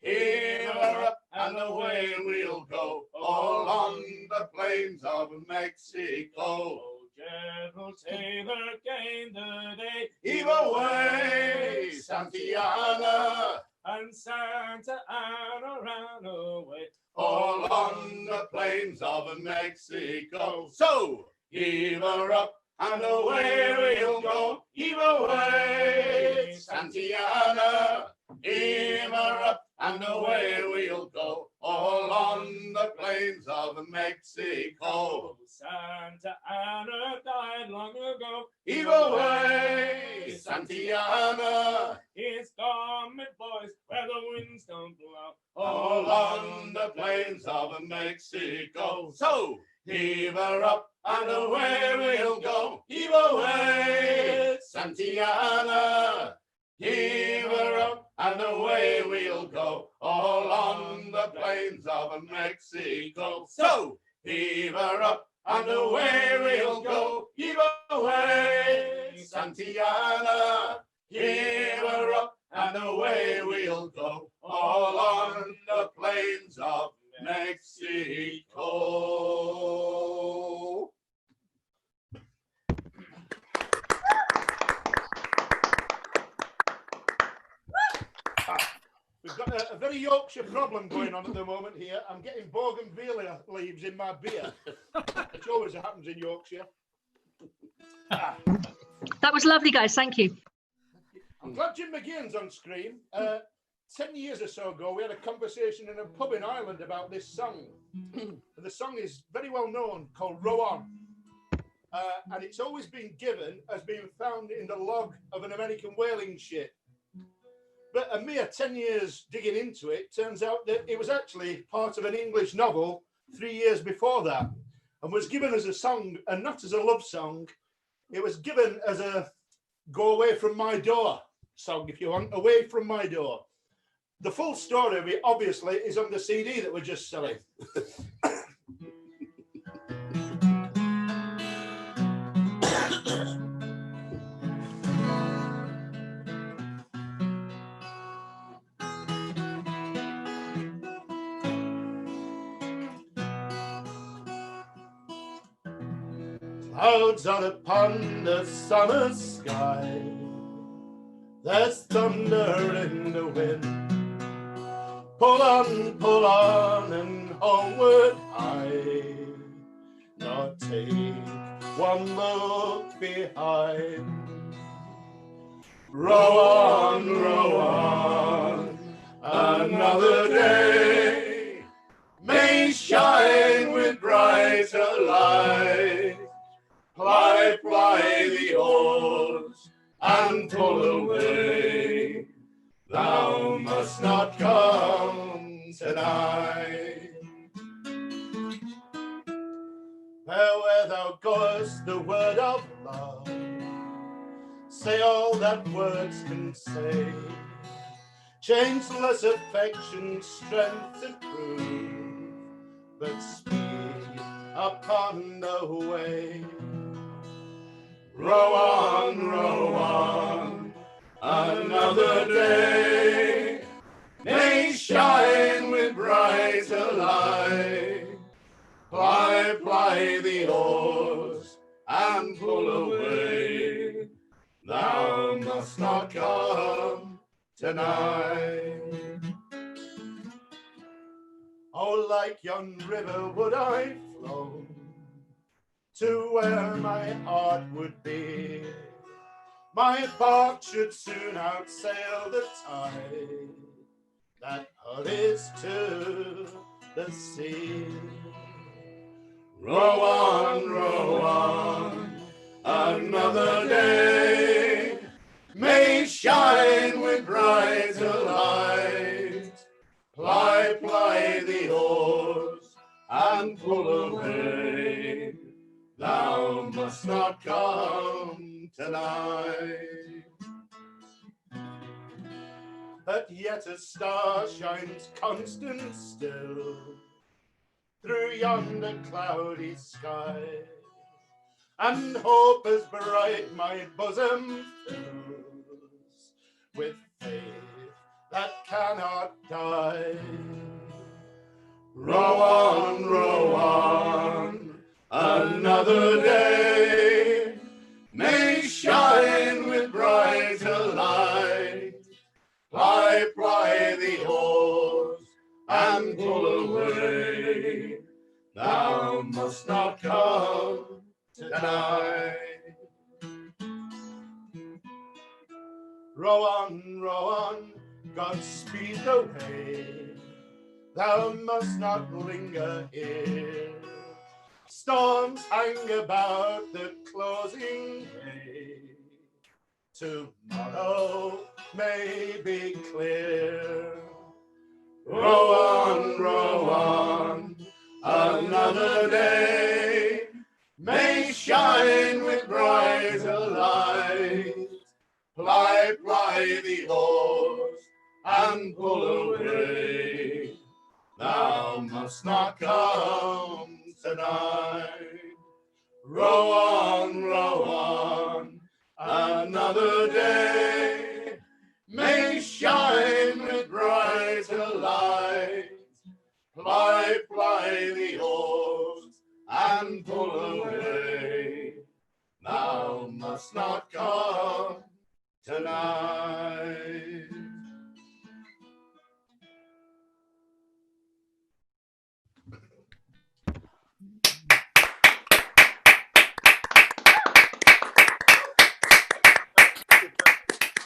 heave her up and away we'll go, all on the plains of Mexico. Gentle sailor, gain the day, Heave away, Santa and Santa Ana ran away, all on the plains of Mexico. So, heave her up, and away we'll go. Heave away, Santa heave her up, and away we'll go, all on the plains of Mexico. Santa Ana died long ago. Heave away, Santa He's gone, my boys, where the winds don't blow, all on the plains of Mexico. So, heave her up, and away we'll go. Heave away, Santa heave her up, and away we'll go, all on the plains of Mexico. So, heave her up, and away we'll go. Heave away, Santa heave her up, and away we'll go, all on the plains of Mexico. We've got a very Yorkshire problem going on at the moment here. I'm getting bougainvillea leaves in my beer, which always happens in Yorkshire. That was lovely, guys. Thank you. I'm glad Jim McGeehan's on screen. 10 years or so ago, we had a conversation in a pub in Ireland about this song. And the song is very well known, called Row On. And it's always been given as being found in the log of an American whaling ship. But a mere 10 years digging into it, turns out that it was actually part of an English novel 3 years before that, and was given as a song, and not as a love song. It was given as a go away from my door song, if you want, away from my door. The full story of it, obviously, is on the CD that we're just selling. Clouds are upon the summer sky. There's thunder in the wind. Pull on, and homeward hie. Nor take one look behind. Row on, another day may shine with brighter light. Ply the oars and pull away. Thou must not come tonight. Where thou goest, the word of love. Say all that words can say. Changeless affection, strength to prove, but speed upon the way. Row on, another day may shine with brighter light. Ply the oars and pull away. Thou must not come tonight. Oh, like yon river would I flow to where my heart would be. My bark should soon outsail the tide that hurries to the sea. Row on, another day may shine with brighter light. Ply the oars and pull away. Thou must not come tonight. But yet a star shines constant still through yonder cloudy sky, and hope as bright my bosom fills with faith that cannot die. row on, another day may shine with brighter light. Ply, ply the oars and pull away. Thou must not come tonight. Row on, Godspeed the way. Thou must not linger here. Storms hang about the closing day. Tomorrow may be clear. Row on, another day may shine with brighter light. Ply, ply the oars and pull away. Thou must not come tonight. Row on, another day may shine with brighter light. Ply, ply the oars and pull away. Thou must not come tonight.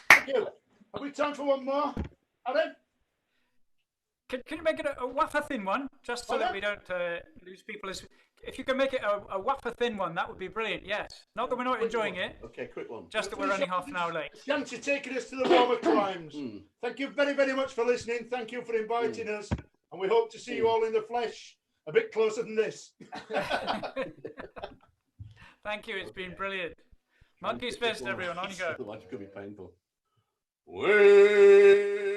Thank you. Have we time for one more, Adam? Can you make it a wafer thin one, just so that we don't lose people? If you can make it a wafer thin one, that would be brilliant. Yes. Not that we're not enjoying it. Okay, quick one. Just that we're only half an hour late. Shanty taking us to the warmer climes. Thank you very, very much for listening. Thank you for inviting us. And we hope to see you all in the flesh a bit closer than this. Thank you. It's been brilliant. Monkeys first, everyone. On you go. Otherwise it could be painful. We're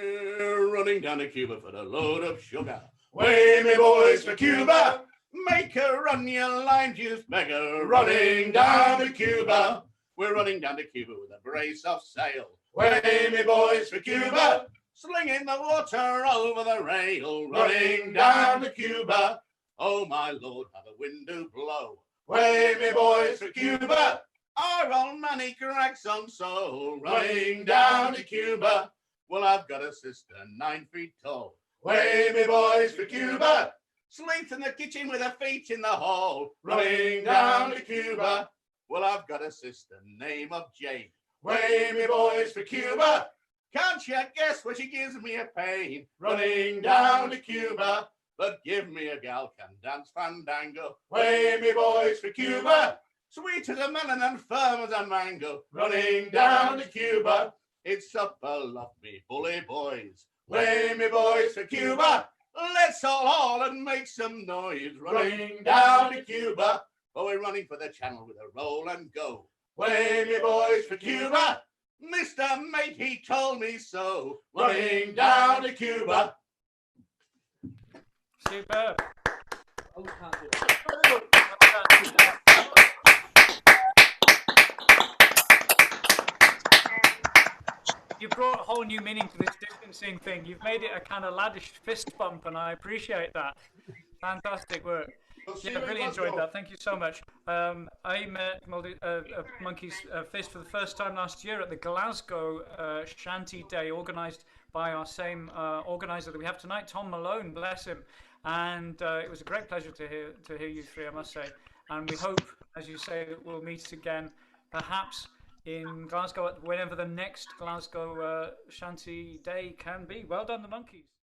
running down to Cuba for a load of sugar. Way, me boys, for Cuba. Make a run, you lime juice beggar. Running down to Cuba. We're running down to Cuba with a brace of sail. Way, me boys, for Cuba. Slinging the water over the rail. Running down to Cuba. Oh, my Lord, how the wind do blow. Way, me boys, for Cuba. Our old Manny cracks some soul. Running down to Cuba. Well, I've got a sister 9 feet tall. Way, me boys, for Cuba. Sleeps in the kitchen with her feet in the hall. Running down to Cuba. Well, I've got a sister name of Jane. Way, me boys, for Cuba. Can't you guess what she gives me a pain? Running down to Cuba. But give me a gal can dance fandango. Way, me boys, for Cuba. Sweet as a melon and firm as a mango. Running down to Cuba. It's supper, love me, bully boys. Way, me boys, for Cuba. Let's all haul and make some noise. Running down to Cuba. Oh, we're running for the channel with a roll and go. Way, me boys, for Cuba. Mr. Mate, he told me so. Running down to Cuba. Superb. You brought a whole new meaning to this distancing thing. You've made it a kind of laddish fist bump, and I appreciate that. Fantastic work. Yeah, I really enjoyed that. Thank you so much. I met Monkey's Fist for the first time last year at the Glasgow Shanty Day, organised by our same organiser that we have tonight, Tom Malone, bless him. And it was a great pleasure to hear you three, I must say. And we hope, as you say, that we'll meet again, perhaps in Glasgow, whenever the next Glasgow Shanty Day can be. Well done, the Monkeys.